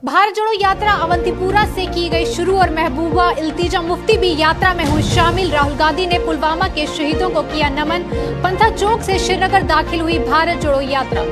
भारत जोड़ो यात्रा अवंतीपुरा से की गई शुरू और महबूबा इल्तिजा मुफ्ती भी यात्रा में हुई शामिल। राहुल गांधी ने पुलवामा के शहीदों को किया नमन। पंथा चौक से श्रीनगर दाखिल हुई भारत जोड़ो यात्रा।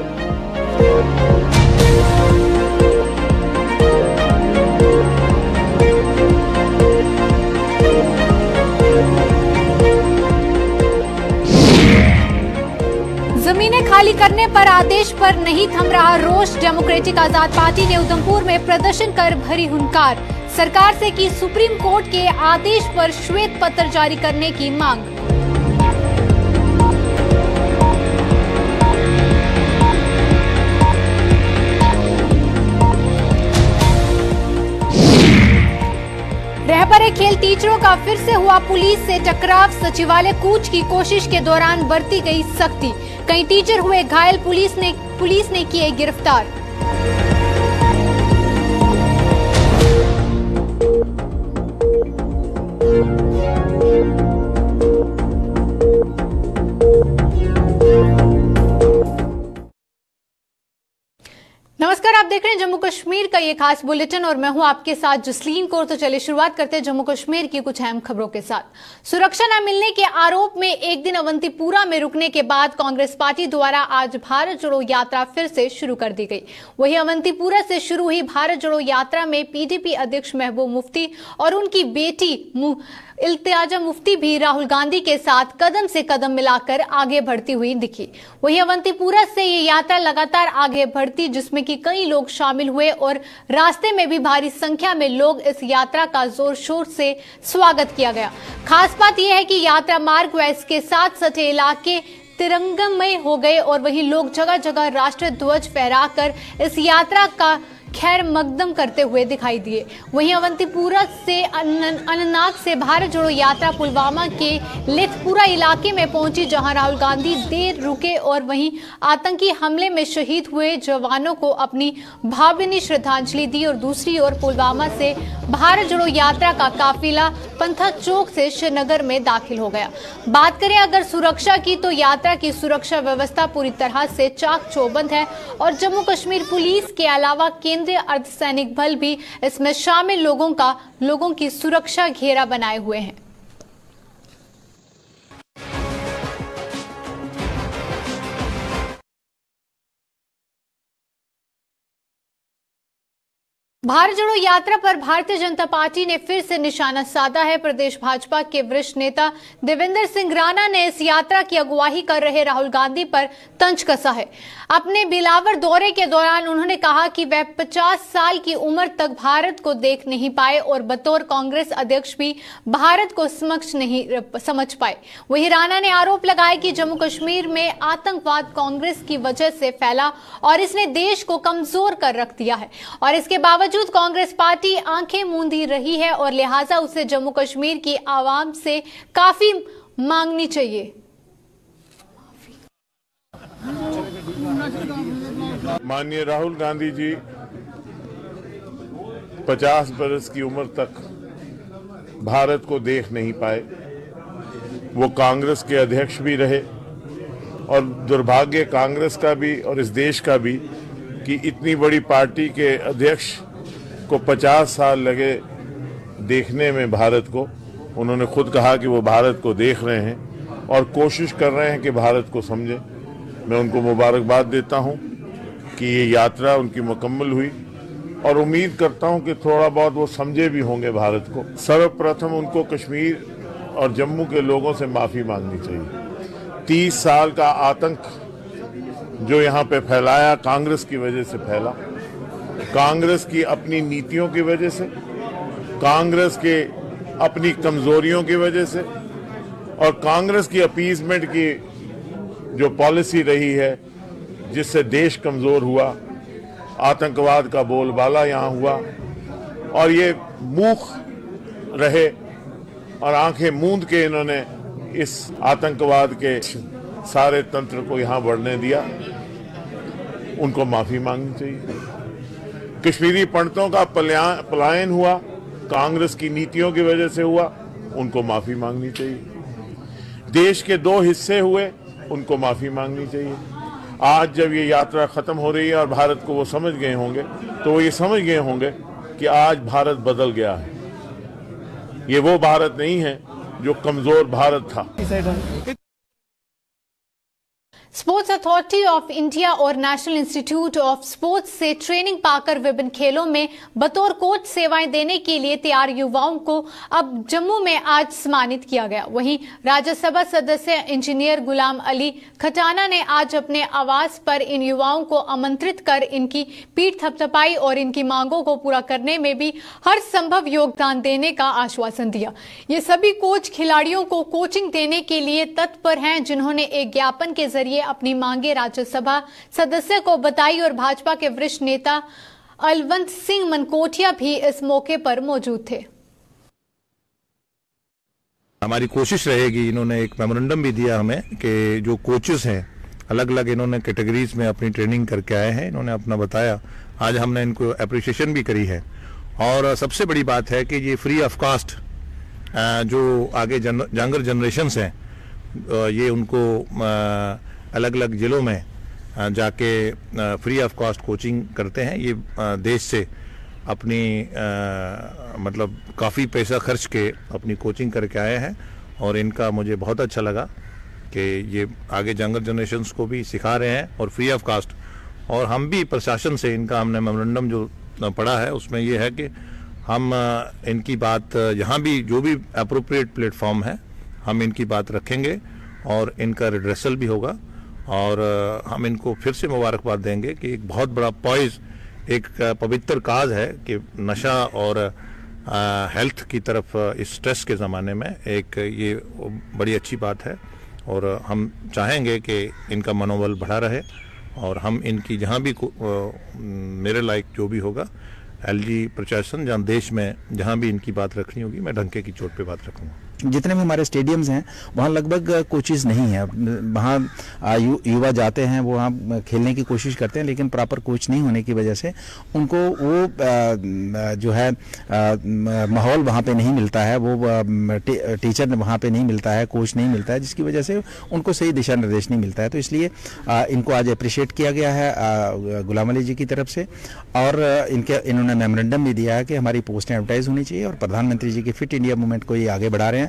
जमीनें खाली करने पर आदेश पर नहीं थम रहा रोष। डेमोक्रेटिक आजाद पार्टी ने उधमपुर में प्रदर्शन कर भरी हुंकार। सरकार से की सुप्रीम कोर्ट के आदेश पर श्वेत पत्र जारी करने की मांग। रहबरे खेल टीचरों का फिर से हुआ पुलिस से टकराव। सचिवालय कूच की कोशिश के दौरान बरती गई सख्ती। कई टीचर हुए घायल, पुलिस ने किए गिरफ्तार। नमस्कार, आप देख रहे हैं जम्मू कश्मीर का ये खास बुलेटिन और मैं हूं आपके साथ जसलीन कौर। तो चलिए शुरुआत करते हैं जम्मू कश्मीर की कुछ अहम खबरों के साथ। सुरक्षा न मिलने के आरोप में एक दिन अवंतीपुरा में रुकने के बाद कांग्रेस पार्टी द्वारा आज भारत जोड़ो यात्रा फिर से शुरू कर दी गई। वहीं अवंतीपुरा से शुरू हुई भारत जोड़ो यात्रा में पीडीपी अध्यक्ष महबूब मुफ्ती और उनकी बेटी इल्तिजा मुफ्ती भी राहुल गांधी के साथ कदम से कदम मिलाकर आगे बढ़ती हुई दिखी। वहीं अवंतीपुरा से ये यात्रा लगातार आगे बढ़ती, जिसमें कि कई लोग शामिल हुए और रास्ते में भी भारी संख्या में लोग इस यात्रा का जोर शोर से स्वागत किया गया। खास बात यह है कि यात्रा मार्ग व इसके साथ सटे इलाके तिरंगमय हो गए और वहीं लोग जगह जगह राष्ट्रीय ध्वज फहराकर इस यात्रा का खैर मकदम करते हुए दिखाई दिए। वहीं अवंतीपुरा से अनंतनाग से भारत जोड़ो यात्रा पुलवामा के लेथपुरा इलाके में पहुंची, जहां राहुल गांधी देर रुके और वहीं आतंकी हमले में शहीद हुए जवानों को अपनी भावभीनी श्रद्धांजलि दी। और दूसरी ओर पुलवामा से भारत जोड़ो यात्रा का काफिला पंथा चौक से श्रीनगर में दाखिल हो गया। बात करें अगर सुरक्षा की, तो यात्रा की सुरक्षा व्यवस्था पूरी तरह से चाक चौबंद है और जम्मू कश्मीर पुलिस के अलावा केंद्रीय अर्धसैनिक बल भी इसमें शामिल लोगों की सुरक्षा घेरा बनाए हुए हैं। भारत जोड़ो यात्रा पर भारतीय जनता पार्टी ने फिर से निशाना साधा है। प्रदेश भाजपा के वरिष्ठ नेता देवेंद्र सिंह राणा ने इस यात्रा की अगुवाई कर रहे राहुल गांधी पर तंज कसा है। अपने बिलावर दौरे के दौरान उन्होंने कहा कि वह 50 साल की उम्र तक भारत को देख नहीं पाए और बतौर कांग्रेस अध्यक्ष भी भारत को समझ पाए। वहीं राणा ने आरोप लगाया कि जम्मू कश्मीर में आतंकवाद कांग्रेस की वजह से फैला और इसने देश को कमजोर कर रख दिया है और इसके बावजूद कांग्रेस पार्टी आंखें मूंदी रही है और लिहाजा उसे जम्मू कश्मीर की आवाम से काफी मांगनी चाहिए। माननीय राहुल गांधी जी 50 बरस की उम्र तक भारत को देख नहीं पाए। वो कांग्रेस के अध्यक्ष भी रहे और दुर्भाग्य कांग्रेस का भी और इस देश का भी कि इतनी बड़ी पार्टी के अध्यक्ष को 50 साल लगे देखने में भारत को। उन्होंने खुद कहा कि वो भारत को देख रहे हैं और कोशिश कर रहे हैं कि भारत को समझे। मैं उनको मुबारकबाद देता हूं कि ये यात्रा उनकी मुकम्मल हुई और उम्मीद करता हूं कि थोड़ा बहुत वो समझे भी होंगे भारत को। सर्वप्रथम उनको कश्मीर और जम्मू के लोगों से माफ़ी मांगनी चाहिए। 30 साल का आतंक जो यहाँ पे फैलाया कांग्रेस की वजह से फैला, कांग्रेस की अपनी नीतियों की वजह से, कांग्रेस के अपनी कमजोरियों की वजह से और कांग्रेस की अपीजमेंट की जो पॉलिसी रही है जिससे देश कमजोर हुआ, आतंकवाद का बोलबाला यहाँ हुआ और ये मूक रहे और आंखें मूंद के इन्होंने इस आतंकवाद के सारे तंत्र को यहाँ बढ़ने दिया। उनको माफी मांगनी चाहिए। कश्मीरी पंडितों का पलायन हुआ, कांग्रेस की नीतियों की वजह से हुआ, उनको माफी मांगनी चाहिए। देश के 2 हिस्से हुए, उनको माफी मांगनी चाहिए। आज जब ये यात्रा खत्म हो रही है और भारत को वो समझ गए होंगे, तो वो ये समझ गए होंगे कि आज भारत बदल गया है। ये वो भारत नहीं है जो कमजोर भारत था। स्पोर्ट्स अथॉरिटी ऑफ इंडिया और नेशनल इंस्टीट्यूट ऑफ स्पोर्ट्स से ट्रेनिंग पाकर विभिन्न खेलों में बतौर कोच सेवाएं देने के लिए तैयार युवाओं को अब जम्मू में आज सम्मानित किया गया। वहीं राज्यसभा सदस्य इंजीनियर गुलाम अली खटाना ने आज अपने आवास पर इन युवाओं को आमंत्रित कर इनकी पीठ थपथपाई और इनकी मांगों को पूरा करने में भी हर संभव योगदान देने का आश्वासन दिया। ये सभी कोच खिलाड़ियों को कोचिंग देने के लिए तत्पर हैं, जिन्होंने एक ज्ञापन के जरिए अपनी मांगे राज्यसभा सदस्य को बताई और भाजपा के वरिष्ठ नेता अलवंत सिंह मनकोटिया भी इस मौके पर मौजूद थे। हमारी कोशिश रहेगी, इन्होंने एक मेमोरेंडम भी दिया हमें कि जो कोचेस हैं अलग अलग इन्होंने कैटेगरीज में अपनी ट्रेनिंग करके आए हैं, इन्होंने अपना बताया। आज हमने इनको अप्रिशिएशन भी करी है और सबसे बड़ी बात है कि ये फ्री ऑफ कास्ट जो आगे यंगर जनरेशन्स हैं ये उनको अलग अलग जिलों में जाके फ्री ऑफ कॉस्ट कोचिंग करते हैं। ये देश से अपनी मतलब काफ़ी पैसा खर्च के अपनी कोचिंग करके आए हैं और इनका मुझे बहुत अच्छा लगा कि ये आगे यंगर जनरेशन्स को भी सिखा रहे हैं और फ्री ऑफ कास्ट। और हम भी प्रशासन से इनका हमने मेमोरेंडम जो पढ़ा है उसमें ये है कि हम इनकी बात यहाँ भी जो भी अप्रोप्रिएट प्लेटफॉर्म है हम इनकी बात रखेंगे और इनका रिड्रेसल भी होगा। और हम इनको फिर से मुबारकबाद देंगे कि एक बहुत बड़ा पॉइज, एक पवित्र काज है कि नशा और हेल्थ की तरफ इस स्ट्रेस के ज़माने में एक ये बड़ी अच्छी बात है और हम चाहेंगे कि इनका मनोबल बढ़ा रहे और हम इनकी जहाँ भी मेरे लायक जो भी होगा एलजी प्रशासन जहाँ देश में जहाँ भी इनकी बात रखनी होगी मैं डंके की चोट पे बात रखूँगा। जितने भी हमारे स्टेडियम्स हैं वहाँ लगभग कोचेस नहीं है। वहाँ युवा जाते हैं, वो वहाँ खेलने की कोशिश करते हैं, लेकिन प्रॉपर कोच नहीं होने की वजह से उनको वो जो है माहौल वहाँ पे नहीं मिलता है, वो टीचर वहाँ पे नहीं मिलता है, कोच नहीं मिलता है, जिसकी वजह से उनको सही दिशा निर्देश नहीं मिलता है। तो इसलिए इनको आज अप्रिशिएट किया गया है गुलाम अली जी की तरफ से और इन्होंने मेमोरेंडम भी दिया है कि हमारी पोस्टें एडवर्टाइज होनी चाहिए और प्रधानमंत्री जी की फिट इंडिया मूवमेंट को ये आगे बढ़ा रहे हैं।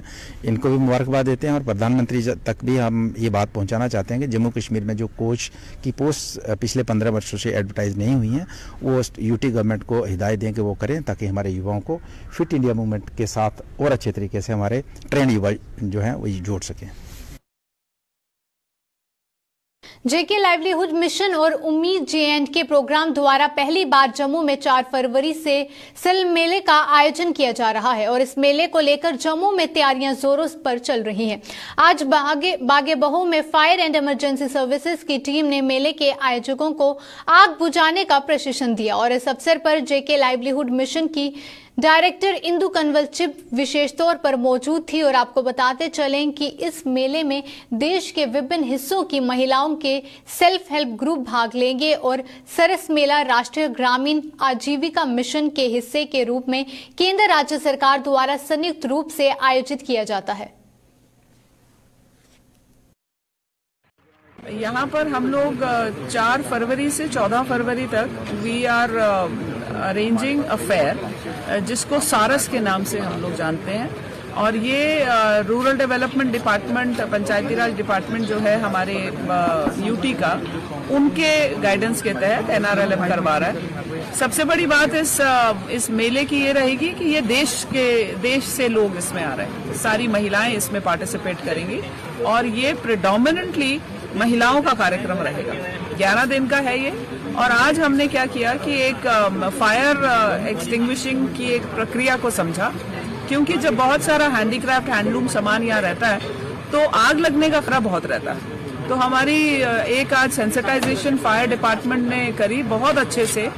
इनको भी मुबारकबाद देते हैं और प्रधानमंत्री तक भी हम ये बात पहुंचाना चाहते हैं कि जम्मू कश्मीर में जो कोच की पोस्ट पिछले 15 वर्षों से एडवर्टाइज नहीं हुई हैं वो यूटी गवर्नमेंट को हिदायत दें कि वो करें, ताकि हमारे युवाओं को फिट इंडिया मूवमेंट के साथ और अच्छे तरीके से हमारे ट्रेंड युवा जो हैं वो जोड़ सकें। जेके लाइवलीहुड मिशन और उम्मीद J&K प्रोग्राम द्वारा पहली बार जम्मू में 4 फरवरी से सिल्म मेले का आयोजन किया जा रहा है और इस मेले को लेकर जम्मू में तैयारियां जोरों पर चल रही हैं। आज बागे बहू में फायर एंड इमरजेंसी सर्विसेज की टीम ने मेले के आयोजकों को आग बुझाने का प्रशिक्षण दिया और इस अवसर पर जेके लाइवलीहुड मिशन की डायरेक्टर इंदु कंवल चिप विशेष तौर पर मौजूद थी। और आपको बताते चलें कि इस मेले में देश के विभिन्न हिस्सों की महिलाओं के सेल्फ हेल्प ग्रुप भाग लेंगे और सरस मेला राष्ट्रीय ग्रामीण आजीविका मिशन के हिस्से के रूप में केंद्र राज्य सरकार द्वारा संयुक्त रूप से आयोजित किया जाता है। यहाँ पर हम लोग 4 फरवरी से 14 फरवरी तक we are arranging a fair जिसको सारस के नाम से हम लोग जानते हैं और ये रूरल डेवलपमेंट डिपार्टमेंट, पंचायती राज डिपार्टमेंट जो है हमारे यूटी का, उनके गाइडेंस के तहत NRLM करवा रहा है। सबसे बड़ी बात इस मेले की ये रहेगी कि ये देश से लोग इसमें आ रहे हैं, सारी महिलाएं इसमें पार्टिसिपेट करेंगी और ये प्रिडोमिनेंटली महिलाओं का कार्यक्रम रहेगा। 11 दिन का है ये। और आज हमने क्या किया कि एक फायर एक्सटिंग्विशिंग की एक प्रक्रिया को समझा, क्योंकि जब बहुत सारा हैंडीक्राफ्ट हैंडलूम सामान यहाँ रहता है तो आग लगने का खतरा बहुत रहता है। तो हमारी एक आज सेंसिटाइजेशन फायर डिपार्टमेंट ने करी बहुत अच्छे से।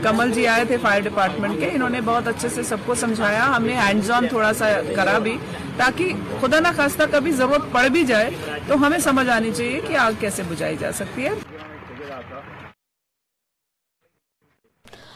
कमल जी आए थे फायर डिपार्टमेंट के, इन्होंने बहुत अच्छे से सबको समझाया। हमने हैंड्स ऑन थोड़ा सा करा भी, ताकि खुदा ना खास्ता कभी जरूरत पड़ भी जाए तो हमें समझ आनी चाहिए कि आग कैसे बुझाई जा सकती है।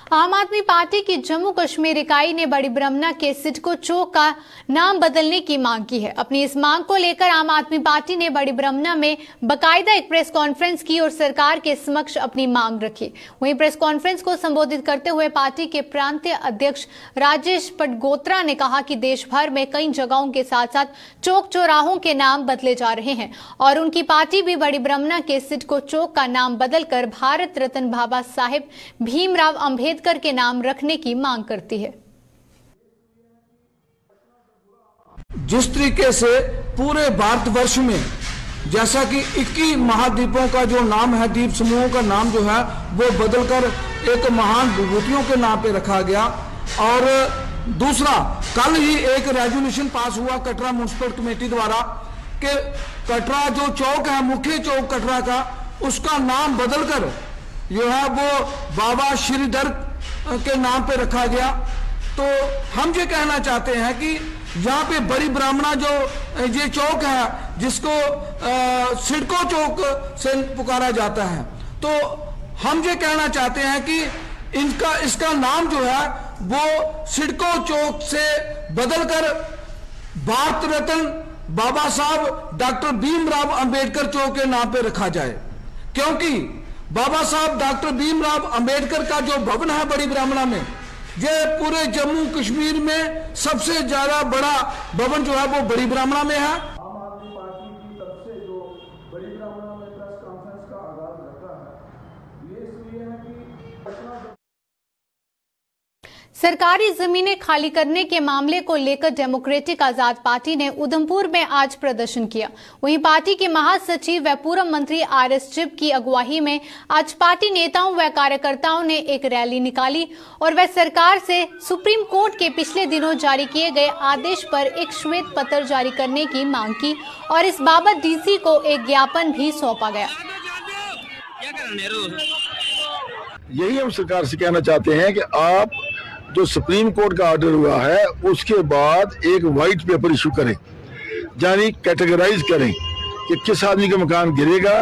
आम आदमी पार्टी की जम्मू कश्मीर इकाई ने बड़ी ब्रह्मणा के सिडको चौक का नाम बदलने की मांग की है। अपनी इस मांग को लेकर आम आदमी पार्टी ने बड़ी ब्रह्मणा में बाकायदा एक प्रेस कॉन्फ्रेंस की और सरकार के समक्ष अपनी मांग रखी। वहीं प्रेस कॉन्फ्रेंस को संबोधित करते हुए पार्टी के प्रांतीय अध्यक्ष राजेश पटगोत्रा ने कहा कि देश भर में कई जगहों के साथ साथ चौक चौराहों के नाम बदले जा रहे हैं और उनकी पार्टी भी बड़ी ब्रह्मणा के सिडको चौक का नाम बदलकर भारत रत्न बाबा साहेब भीमराव अंबेडकर के नाम रखने की मांग करती है। जिस तरीके से पूरे भारतवर्ष में जैसा कि 21 महाद्वीपों का जो नाम है, द्वीप समूहों का नाम जो है वो बदलकर एक महान विभूतियों के नाम पे रखा गया। और दूसरा, कल ही एक रेजोल्यूशन पास हुआ कटरा म्युनिसिपल कमेटी द्वारा कि कटरा जो चौक है, मुख्य चौक कटरा का, उसका नाम बदलकर जो है वो बाबा श्रीधर के नाम पे रखा गया। तो हम ये कहना चाहते हैं कि यहाँ पे बड़ी ब्राह्मणा जो ये चौक है जिसको सिडको चौक से पुकारा जाता है, तो हम ये कहना चाहते हैं कि इसका नाम जो है वो सिडको चौक से बदलकर भारत रत्न बाबा साहब डॉक्टर भीमराव अंबेडकर चौक के नाम पे रखा जाए, क्योंकि बाबा साहब डॉक्टर भीमराव अंबेडकर का जो भवन है बड़ी ब्राह्मणा में, ये पूरे जम्मू कश्मीर में सबसे ज्यादा बड़ा भवन जो है वो बड़ी ब्राह्मणा में है। आम आदमी पार्टी की तरफ से जो बड़ी ब्राह्मणा में प्रेस कॉन्फ्रेंस का आगाज रखा है, ये इसलिए है कि सरकारी जमीनें खाली करने के मामले को लेकर डेमोक्रेटिक आजाद पार्टी ने उधमपुर में आज प्रदर्शन किया। वहीं पार्टी के महासचिव व पूर्व मंत्री आरएस चिब की अगुवाई में आज पार्टी नेताओं व कार्यकर्ताओं ने एक रैली निकाली और वह सरकार से सुप्रीम कोर्ट के पिछले दिनों जारी किए गए आदेश पर एक श्वेत पत्र जारी करने की मांग की और इस बाबत डीसी को एक ज्ञापन भी सौंपा गया। यही हम सरकार से कहना चाहते हैं कि आप जो सुप्रीम कोर्ट का ऑर्डर हुआ है उसके बाद एक व्हाइट पेपर इशू करें, यानी कैटेगराइज करें कि किस आदमी का मकान गिरेगा,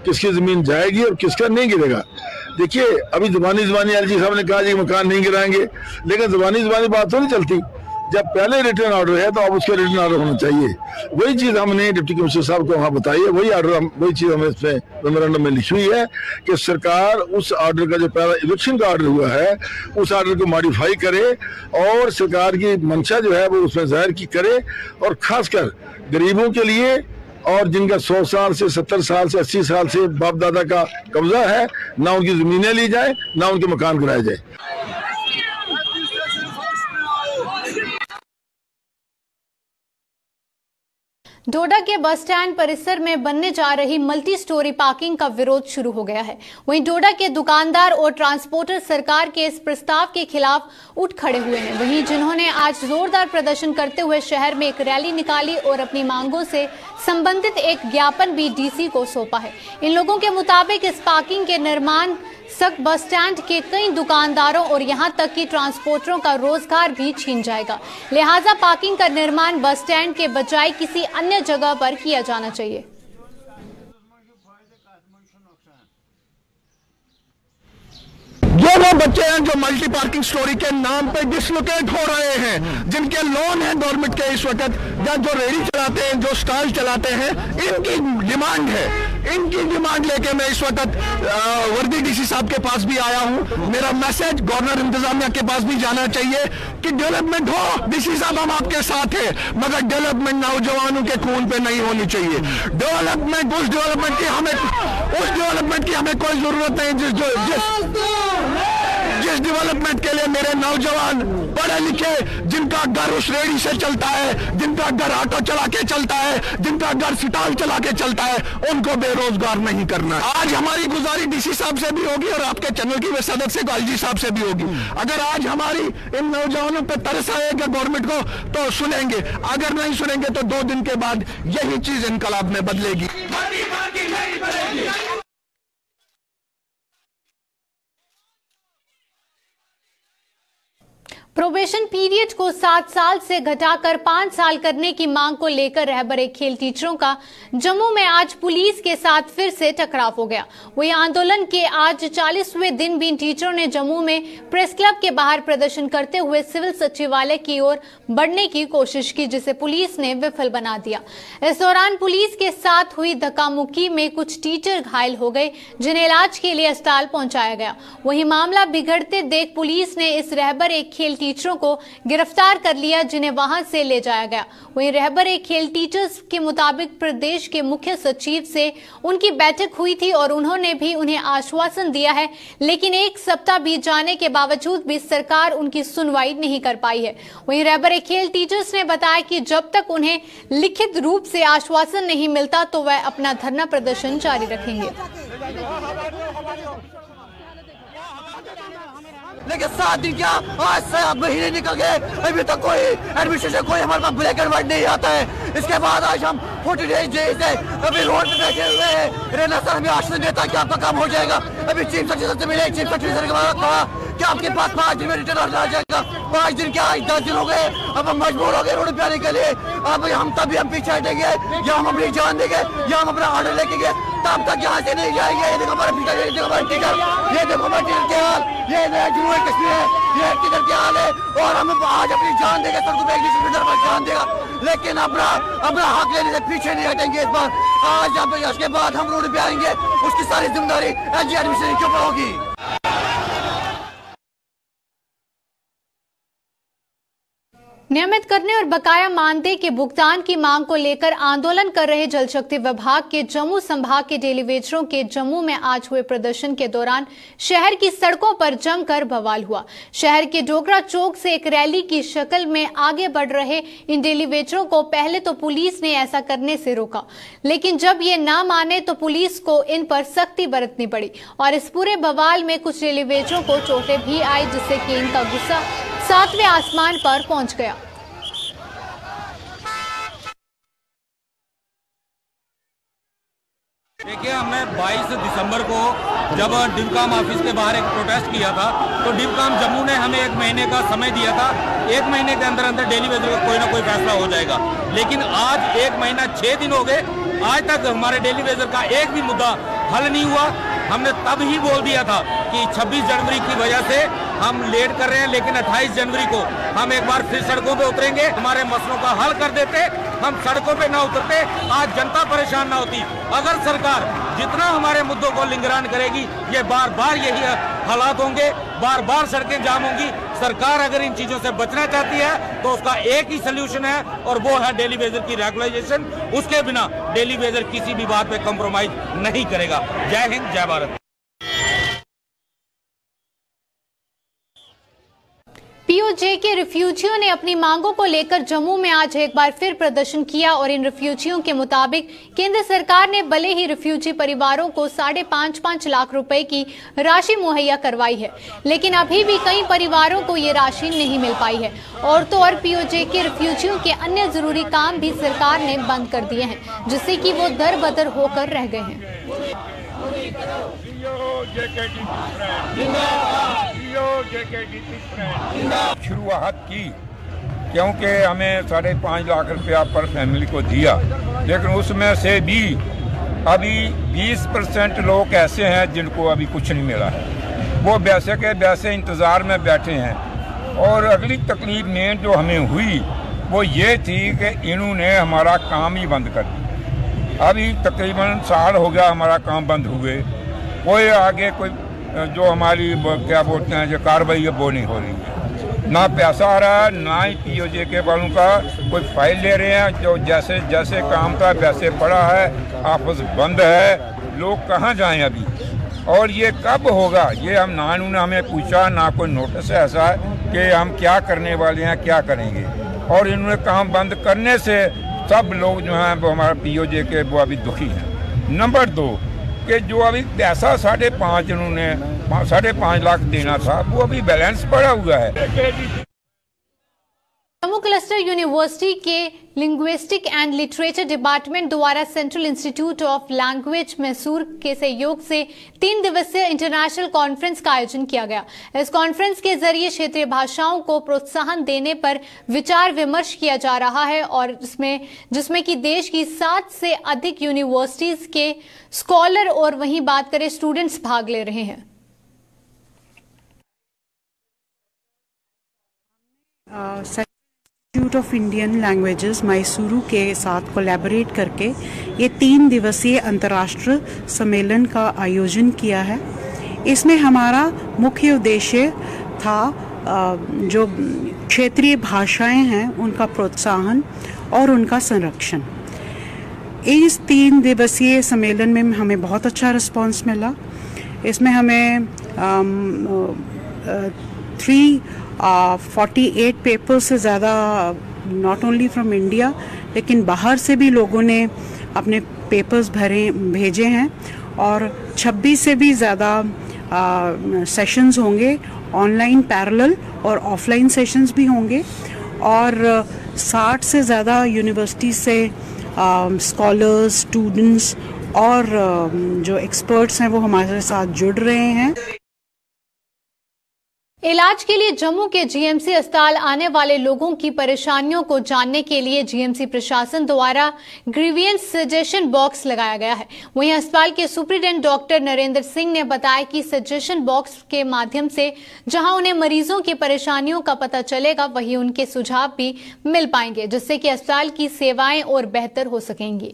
किसकी जमीन जाएगी और किसका नहीं गिरेगा। देखिए, अभी जुबानी एलजी साहब ने कहा जी मकान नहीं गिराएंगे, लेकिन जुबानी बात तो नहीं चलती। जब पहले रिटर्न ऑर्डर है तो अब उसका रिटर्न ऑर्डर होना चाहिए। वही चीज हमने डिप्टी कमिश्नर साहब को वहाँ बताई है, वही चीज हमें इसमें मेमोरेंडम में लिखी हुई है कि सरकार उस ऑर्डर का जो पहला इलेक्शन का ऑर्डर हुआ है उस ऑर्डर को मॉडिफाई करे और सरकार की मंशा जो है वो उसमें जाहिर की करे, और खासकर गरीबों के लिए और जिनका 100 साल से 70 साल से 80 साल से बाप दादा का कब्जा है, ना उनकी जमीनें ली जाए ना उनके मकान गिराए जाए। डोडा के बस स्टैंड परिसर में बनने जा रही मल्टी स्टोरी पार्किंग का विरोध शुरू हो गया है। वहीं डोडा के दुकानदार और ट्रांसपोर्टर सरकार के इस प्रस्ताव के खिलाफ उठ खड़े हुए हैं। वहीं जिन्होंने आज जोरदार प्रदर्शन करते हुए शहर में एक रैली निकाली और अपनी मांगों से संबंधित एक ज्ञापन भी डीसी को सौंपा है। इन लोगों के मुताबिक इस पार्किंग के निर्माण सक बस स्टैंड के कई दुकानदारों और यहां तक कि ट्रांसपोर्टरों का रोजगार भी छीन जाएगा। लिहाजा पार्किंग का निर्माण बस स्टैंड के बजाय किसी अन्य जगह पर किया जाना चाहिए। जो वो बच्चे हैं जो मल्टी पार्किंग स्टोरी के नाम पे डिसलोकेट हो रहे हैं, जिनके लोन है गवर्नमेंट के इस वक्त, या जो रेडी चलाते हैं, जो स्टॉल चलाते हैं, इनकी डिमांड है। इनकी डिमांड लेके मैं इस वक्त वर्दी डीसी साहब के पास भी आया हूं। मेरा मैसेज गवर्नर इंतजामिया के पास भी जाना चाहिए कि डेवलपमेंट हो। डीसी साहब, हम आपके साथ हैं, मगर डेवलपमेंट नौजवानों के खून पे नहीं होनी चाहिए। डेवलपमेंट उस डेवलपमेंट की हमें कोई जरूरत नहीं जिस डेवलपमेंट के लिए मेरे नौजवान पढ़े लिखे, जिनका घर उस रेडी से चलता है, जिनका घर ऑटो चला के चलता है, जिनका घर स्टॉल चला के चलता है, उनको बेरोजगार नहीं करना। आज हमारी गुजारिश डीसी साहब से भी होगी और आपके चैनल की सदस्य एलजी साहब से भी होगी। अगर आज हमारी इन नौजवानों पर तरस आएगा गवर्नमेंट को तो सुनेंगे, अगर नहीं सुनेंगे तो 2 दिन के बाद यही चीज इनकलाब में बदलेगी। प्रोबेशन पीरियड को 7 साल से घटाकर 5 साल करने की मांग को लेकर रहबरे खेल टीचरों का जम्मू में आज पुलिस के साथ फिर से टकराव हो गया। वहीं आंदोलन के आज 40वें दिन भी टीचरों ने जम्मू में प्रेस क्लब के बाहर प्रदर्शन करते हुए सिविल सचिवालय की ओर बढ़ने की कोशिश की, जिसे पुलिस ने विफल बना दिया। इस दौरान पुलिस के साथ हुई धक्का-मुक्की में कुछ टीचर घायल हो गए, जिन्हें इलाज के लिए अस्पताल पहुंचाया गया। वहीं मामला बिगड़ते देख पुलिस ने इस रहबर खेल टीचरों को गिरफ्तार कर लिया, जिन्हें वहां से ले जाया गया। वहीं रहबर खेल टीचर्स के मुताबिक प्रदेश के मुख्य सचिव से उनकी बैठक हुई थी और उन्होंने भी उन्हें आश्वासन दिया है, लेकिन 1 सप्ताह बीत जाने के बावजूद भी सरकार उनकी सुनवाई नहीं कर पाई है। वहीं रहबर खेल टीचर्स ने बताया कि जब तक उन्हें लिखित रूप से आश्वासन नहीं मिलता तो वह अपना धरना प्रदर्शन जारी रखेंगे। लेकिन 7 दिन क्या, आज से महीने निकल गए, अभी तक कोई एडमिनिस्ट्रेशन, कोई हमारे पास ब्लैक एंड व्हाइट नहीं आता है। इसके बाद आज हम 40 डेज से अभी रोड पे बैठे हुए हैं। रेना सर हमें आश्वासन देता है कि आपका काम हो जाएगा। अभी चीफ सेक्रेटरी से मिले, चीफ सेक्रेटरी सर के बाद कहा कि आपके पास 5 दिन में रिटर्न ऑर्डर आ जाएगा। 5 दिन क्या, 10 दिन हो गए। अब हम मजबूर हो गए रोड पे आने के लिए। अब हम तभी हम पीछे हटेंगे या हम अपनी जान देंगे या हम अपना ऑर्डर लेके गए, तब तक यहाँ से नहीं जाएंगे। ये देखो हमारा टीचर, ये देखो हमारा टीचर, ये देखो हमारे टीचर के हाल, ये नया जम्मू कश्मीर है, ये टीचर के हाल है। और हम आज अपनी जान देंगे, सर को जान देगा, लेकिन अपना हक लेने से पीछे नहीं हटेंगे इस बार। आज उसके बाद हम रोड पे आएंगे, उसकी सारी जिम्मेदारी एसजी एडमिनिस्ट्रेशन के ऊपर होगी। नियमित करने और बकाया मानदेय के भुगतान की मांग को लेकर आंदोलन कर रहे जल शक्ति विभाग के जम्मू संभाग के डेलीवेटरों के जम्मू में आज हुए प्रदर्शन के दौरान शहर की सड़कों पर जमकर बवाल हुआ। शहर के डोगरा चौक से एक रैली की शक्ल में आगे बढ़ रहे इन डेलीवेटरों को पहले तो पुलिस ने ऐसा करने से रोका, लेकिन जब ये ना माने तो पुलिस को इन पर सख्ती बरतनी पड़ी और इस पूरे बवाल में कुछ डेलीवेटरों को चोटें भी आई, जिससे कि इनका गुस्सा 7वें आसमान पर पहुंच गया। देखिए, हमने 22 दिसंबर को जब डिवकाम ऑफिस के बाहर एक प्रोटेस्ट किया था, तो डिवकाम जम्मू ने हमें 1 महीने का समय दिया था। 1 महीने के अंदर अंदर डेली वेजर का कोई ना कोई फैसला हो जाएगा, लेकिन आज 1 महीना 6 दिन हो गए, आज तक हमारे डेली वेजर का एक भी मुद्दा हल नहीं हुआ। हमने तब ही बोल दिया था कि 26 जनवरी की वजह से हम लेट कर रहे हैं, लेकिन 28 जनवरी को हम एक बार फिर सड़कों पे उतरेंगे, हमारे मसलों का हल कर देते। हम सड़कों पे ना उतरते, आज जनता परेशान ना होती। अगर सरकार जितना हमारे मुद्दों को लिंगरान करेगी, ये बार बार यही हालात होंगे, बार बार सड़कें जाम होंगी। सरकार अगर इन चीजों से बचना चाहती है तो उसका एक ही सोल्यूशन है और वो है डेली वेजर की रेगुलाइजेशन। उसके बिना डेली वेजर किसी भी बात पे कॉम्प्रोमाइज नहीं करेगा। जय हिंद, जय भारत। पीओजे के रिफ्यूजियों ने अपनी मांगों को लेकर जम्मू में आज एक बार फिर प्रदर्शन किया और इन रिफ्यूजियों के मुताबिक केंद्र सरकार ने भले ही रिफ्यूजी परिवारों को 5.5 लाख रुपए की राशि मुहैया करवाई है, लेकिन अभी भी कई परिवारों को ये राशि नहीं मिल पाई है। और तो और पीओजे के रिफ्यूजियों के अन्य जरूरी काम भी सरकार ने बंद कर दिए हैं, जिससे कि वो दर बदर होकर रह गए हैं। शुरुआत की क्योंकि हमें 5.5 लाख रुपया पर फैमिली को दिया, लेकिन उसमें से भी अभी 20% लोग ऐसे हैं जिनको अभी कुछ नहीं मिला है। वो वैसे के वैसे इंतज़ार में बैठे हैं। और अगली तकलीफ में जो हमें हुई वो ये थी कि इन्होंने हमारा काम ही बंद कर दिया। अभी तकरीबन साल हो गया हमारा काम बंद हुए, कोई आगे कोई जो हमारी क्या बोलते हैं जो कार्रवाई है वो नहीं हो रही है। ना पैसा आ रहा है, ना ही पीओजे के वालों का कोई फाइल ले रहे हैं। जो जैसे जैसे काम था वैसे पड़ा है, ऑफिस बंद है, लोग कहाँ जाएं अभी। और ये कब होगा ये हम ना इन्होंने हमें पूछा, ना कोई नोटिस ऐसा है कि हम क्या करने वाले हैं, क्या करेंगे। और इन्होंने काम बंद करने से सब लोग जो हैं वो हमारे पीओजे के वो अभी दुखी हैं। नंबर 2 कि जो अभी पैसा 5.5 इन्होंने 5.5 लाख देना था वो अभी बैलेंस पड़ा हुआ है। जम्मू क्लस्टर यूनिवर्सिटी के लिंग्विस्टिक एंड लिटरेचर डिपार्टमेंट द्वारा central institute of language Mysore के सहयोग से 3 दिवसीय इंटरनेशनल कॉन्फ्रेंस का आयोजन किया गया। इस कॉन्फ्रेंस के जरिए क्षेत्रीय भाषाओं को प्रोत्साहन देने पर विचार विमर्श किया जा रहा है और जिसमें कि देश की 7 से अधिक यूनिवर्सिटीज के स्कॉलर और वहीं बात करें स्टूडेंट्स भाग ले रहे हैं। Institute of Indian languages Mysuru के साथ कोलैबोरेट करके ये 3 दिवसीय अंतर्राष्ट्रीय सम्मेलन का आयोजन किया है। इसमें हमारा मुख्य उद्देश्य था जो क्षेत्रीय भाषाएं हैं उनका प्रोत्साहन और उनका संरक्षण। इस 3 दिवसीय सम्मेलन में हमें बहुत अच्छा रिस्पांस मिला। इसमें हमें 48 पेपर से ज़्यादा नॉट ओनली फ्रॉम इंडिया लेकिन बाहर से भी लोगों ने अपने पेपर्स भेजे हैं और 26 से भी ज़्यादा सेशंस होंगे, ऑनलाइन पैरेलल और ऑफलाइन सेशंस भी होंगे और 60 से ज़्यादा यूनिवर्सिटी से स्कॉलर्स, स्टूडेंट्स और जो एक्सपर्ट्स हैं वो हमारे साथ जुड़ रहे हैं। इलाज के लिए जम्मू के जीएमसी अस्पताल आने वाले लोगों की परेशानियों को जानने के लिए जीएमसी प्रशासन द्वारा ग्रीवियंस सजेशन बॉक्स लगाया गया है। वहीं अस्पताल के सुप्रिंटेंडेंट डॉक्टर नरेंद्र सिंह ने बताया कि सजेशन बॉक्स के माध्यम से जहां उन्हें मरीजों की परेशानियों का पता चलेगा वहीं उनके सुझाव भी मिल पाएंगे, जिससे कि अस्पताल की सेवाएं और बेहतर हो सकेंगी।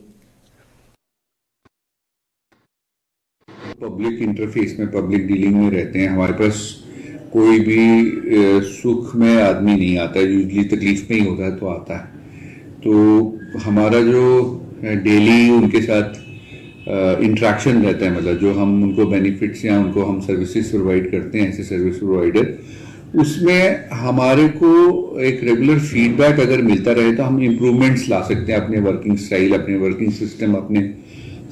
पब्लिक इंटरफेस में, पब्लिक डीलिंग में रहते हैं। हमारे पास कोई भी सुख में आदमी नहीं आता है, यूजली तकलीफ में ही होता है तो आता है। तो हमारा जो डेली उनके साथ इंटरेक्शन रहता है, मतलब जो हम उनको बेनिफिट्स या उनको हम सर्विसेज प्रोवाइड करते हैं ऐसे सर्विस प्रोवाइडर, उसमें हमारे को एक रेगुलर फीडबैक अगर मिलता रहे तो हम इम्प्रूवमेंट्स ला सकते हैं अपने वर्किंग स्टाइल, अपने वर्किंग सिस्टम, अपने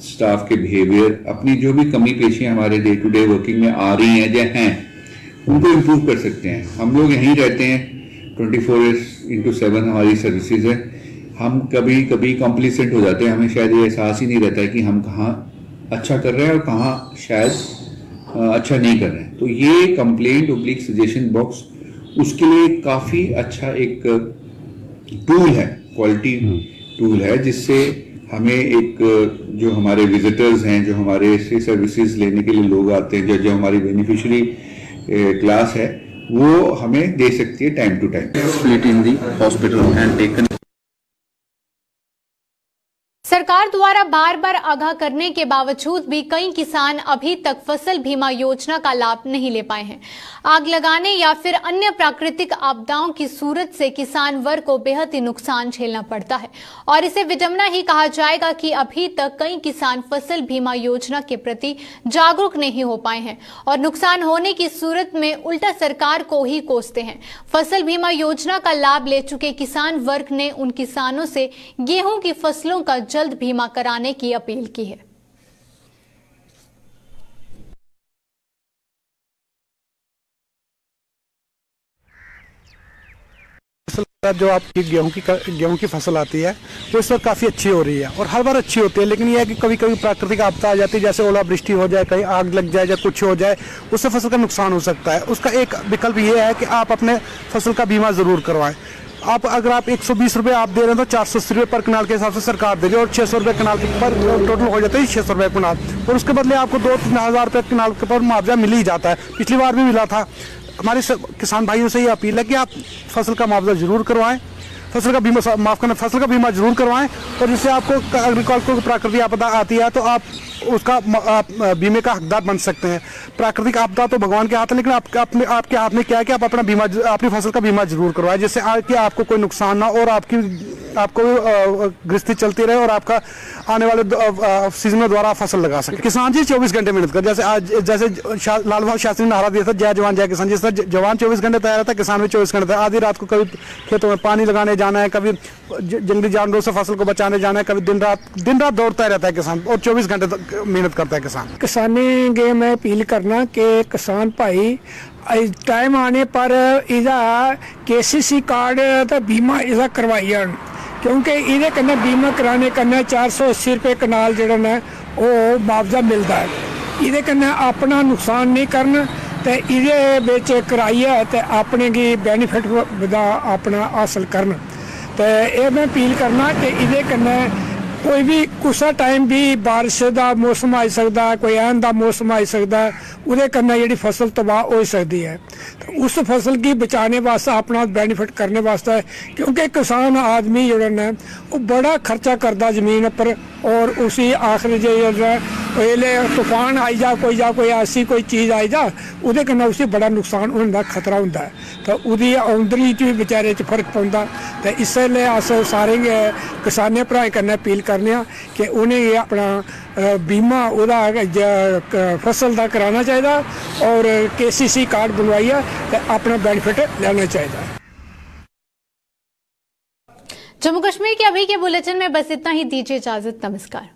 स्टाफ के बिहेवियर, अपनी जो भी कमी पेशियां हमारे डे टू डे वर्किंग में आ रही हैं या हैं उनको इम्प्रूव कर सकते हैं। हम लोग यहीं रहते हैं, 24/7 हमारी सर्विसेज है। हम कभी कभी कॉम्प्लिसेंट हो जाते हैं, हमें शायद ये एहसास ही नहीं रहता है कि हम कहाँ अच्छा कर रहे हैं और कहाँ शायद अच्छा नहीं कर रहे हैं। तो ये कंप्लेंट ऑब्लिक सजेशन बॉक्स उसके लिए काफ़ी अच्छा एक टूल है, क्वालिटी टूल है, जिससे हमें एक जो हमारे विजिटर्स हैं, जो हमारे से सर्विसेज लेने के लिए लोग आते हैं, जो हमारी बेनिफिशियरी क्लास है, वो हमें दे सकती है time to time. Split in the hospital and taken. सरकार द्वारा बार बार आगाह करने के बावजूद भी कई किसान अभी तक फसल बीमा योजना का लाभ नहीं ले पाए हैं। आग लगाने या फिर अन्य प्राकृतिक आपदाओं की सूरत से किसान वर्ग को बेहद ही नुकसान झेलना पड़ता है और इसे विडंबना ही कहा जाएगा कि अभी तक कई किसान फसल बीमा योजना के प्रति जागरूक नहीं हो पाए हैं और नुकसान होने की सूरत में उल्टा सरकार को ही कोसते हैं। फसल बीमा योजना का लाभ ले चुके किसान वर्ग ने उन किसानों से गेहूं की फसलों का जल्द बीमा कराने की अपील की है। जो आपकी गेहूं की फसल आती है वो इस वक्त काफ़ी अच्छी हो रही है और हर बार अच्छी होती है, लेकिन यह है कि कभी कभी प्राकृतिक आपदा आ जाती है, जैसे ओलावृष्टि हो जाए, कहीं आग लग जाए या कुछ हो जाए, उससे फसल का नुकसान हो सकता है। उसका एक विकल्प ये है कि आप अपने फसल का बीमा जरूर करवाएं। अगर आप 120 रुपये आप दे रहे हैं तो 480 रुपये पर कनाल के हिसाब से सरकार दे रही है और 600 रुपये कनाल के पर टोटल हो जाता है 600 रुपये कनाल, और उसके बदले आपको 2-3 हज़ार रुपये कनाल के पर मुआवजा मिल ही जाता है। पिछली बार भी मिला था। हमारे किसान भाइयों से ये अपील है कि आप फसल का मुआवजा जरूर करवाएं, फसल का बीमा फसल का बीमा जरूर करवाएं, और जिससे आपको एग्रीकल्चर को प्राकृतिक आपदा आती है तो आप उसका बीमे का हकदार बन सकते हैं। प्राकृतिक आपदा तो भगवान के हाथ है, लेकिन आपके हाथ में क्या है कि आप अपनी फसल का बीमा जरूर करवाएं, जिससे कि आपको कोई नुकसान ना और आपको गृहस्थी चलती रहे और आपका आने वाले सीजन में दोबारा फसल लगा सके। किसान जी 24 घंटे मेहनत कर, जैसे लाल बहादुर शास्त्री ने नारा दिया था, जय जवान जय किसान। जिस तरह जवान 24 घंटे तैयार रहता है, किसान भी 24 घंटे। आधी रात को कभी खेतों में पानी लगाने जाना है, कभी जंगली जानवरों से फसल को बचाने जाना है, कभी दिन रात दौड़ता रहता है किसान और 24 घंटे तक मेहनत करता है किसान। किसानी गे मैं अपील करना कि किसान भाई टाइम आने पर इहदा KCC कार्ड तो बीमा इहदा करवाई जान, क्योंकि इहदे कन्नै बीमा कराने कन्नै 480 रुपये कनाल जिहड़ा ना वो मुआवजा मिलता है। इहदे कन्नै अपना नुकसान नहीं करन ते इहदे विच कराइए ते अपने गी बेनीफिट दा अपना हासिल करन। ते ये मैं अपील करना कि इहदे कन्नै कोई भी कुसै टाइम भी बारिश का मौसम आई सकता है, कोई ऐन का मौसम आई सकता है, उहदे कन्नै जिहड़ी फसल तबाह हो सकती है। तो उस फसल की बचाने वास्ते अपना बेनीफिट करने वास्ते, क्योंकि किसान आदमी जो है वो बड़ा खर्चा करता ज़मीन पर, और उसी आखिर जो तूफान आई जा कोई ऐसी कोई चीज़ आई जा उहदे कन्नै उसी बड़ा नुकसान होने का खतरा होंदा है। तो उहदी आमदनी च भी बेचारे च फर्क पौंदा। तो इसलिए अस सारे किसानें भ्राएं कन्नै अपील करने कि उन्हें अपना बीमा उहदा फसल का कराना चाहिए और KCC कार्ड बनवाइए तो अपना बेनिफिट लेना चाहिए। जम्मू कश्मीर के अभी के बुलेटिन में बस इतना ही। दीजिए इजाजत, नमस्कार।